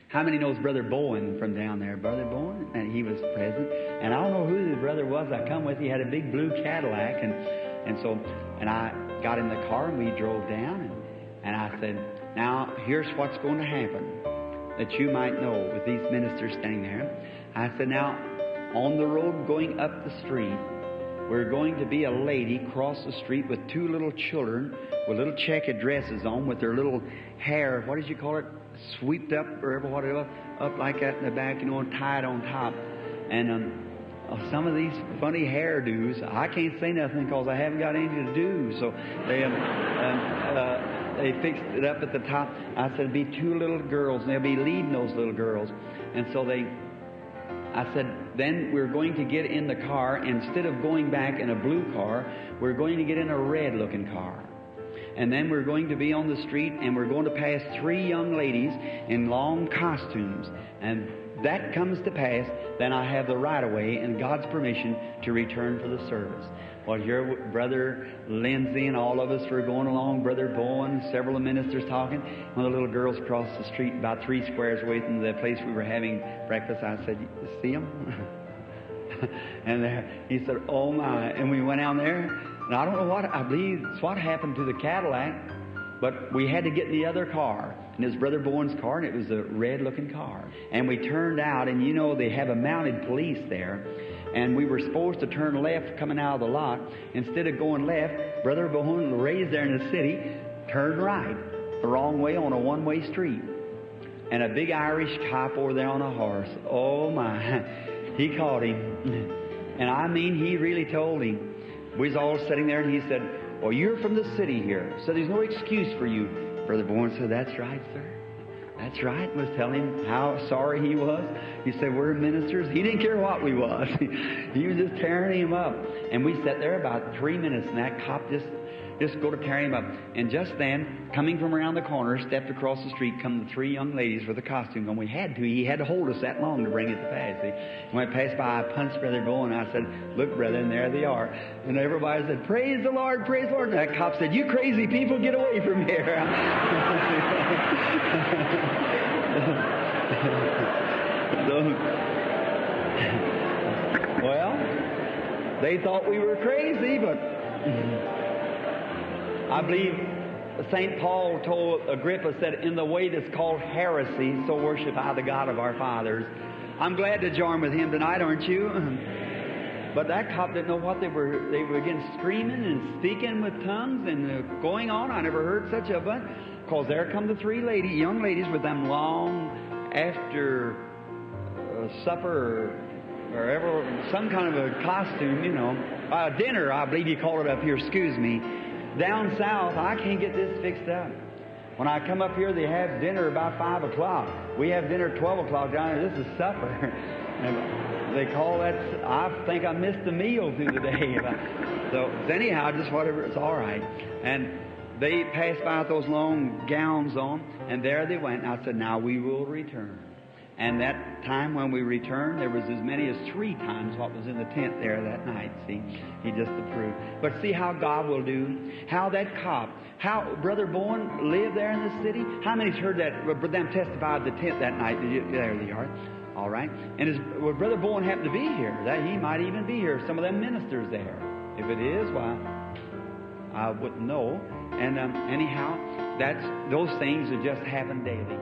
How many knows Brother Bowen from down there? Brother Bowen? And he was present. And I don't know who the brother was I come with. He had a big blue Cadillac. And I got in the car and we drove down. And I said, now, here's what's going to happen that you might know with these ministers standing there. I said, now, on the road going up the street, we're going to be a lady cross the street with two little children with little checkered dresses on with their little hair, what did you call it, swept up or whatever, up like that in the back, and tied on top. And some of these funny hairdos, I can't say nothing because I haven't got anything to do. So they fixed it up at the top. I said, it'd be two little girls, and they'll be leading those little girls. And so I said, then we're going to get in the car. Instead of going back in a blue car, we're going to get in a red-looking car. And then we're going to be on the street, and we're going to pass three young ladies in long costumes. And that comes to pass, then I have the right-of-way and God's permission to return for the service. Well, here Brother Lindsay and all of us were going along, Brother Bowen, several of the ministers talking. One of the little girls crossed the street about 3 squares away from the place we were having breakfast. I said, you see them? And he said, oh my. And we went down there. And I don't know what, I believe it's what happened to the Cadillac, but we had to get in the other car. And it was Brother Bowen's car, and it was a red-looking car. And we turned out, and you know they have a mounted police there. And we were supposed to turn left coming out of the lot. Instead of going left, Brother Bowen, raised there in the city, turned right, the wrong way on a one-way street. And a big Irish cop over there on a horse. Oh my, he caught him. And I mean, he really told him. We was all sitting there, and he said, well, you're from the city here, so there's no excuse for you. Brother Bowen said, that's right, sir. That's right. Was telling him how sorry he was. He said, we're ministers. He didn't care what we was. He was just tearing him up. And we sat there about 3 minutes, and that cop just go to tear him up. And just then, coming from around the corner, stepped across the street, come the three young ladies with the costumes on. We had to. He had to hold us that long to bring it to pass. See? When I passed by, I punched Brother Bowen. I said, look, brother, and there they are. And everybody said, praise the Lord, praise the Lord. And that cop said, you crazy people, get away from here. Well, they thought we were crazy, but I believe St. Paul told Agrippa, said, in the way that's called heresy, so worship I the God of our fathers. I'm glad to join with him tonight, aren't you? But that cop didn't know what they were again screaming and speaking with tongues and going on. I never heard such a bunch. Because there come the three young ladies with them long after supper or some kind of a costume, dinner, I believe you call it up here, excuse me. Down south, I can't get this fixed up. When I come up here, they have dinner about 5 o'clock. We have dinner at 12 o'clock down here. This is supper. And they call that, I think I missed the meal through the day. So anyhow, just whatever, it's all right. And they passed by with those long gowns on, and there they went. And I said, now we will return. And that time when we returned, there was as many as 3 times what was in the tent there that night. See, he just approved. But see how God will do. How that cop, how Brother Bowen lived there in the city. How many's heard that? Them testified the tent that night. There they are. All right. And Brother Bowen happened to be here. That he might even be here. Some of them ministers there. If it is, why, I wouldn't know. And anyhow, those things that just happen daily.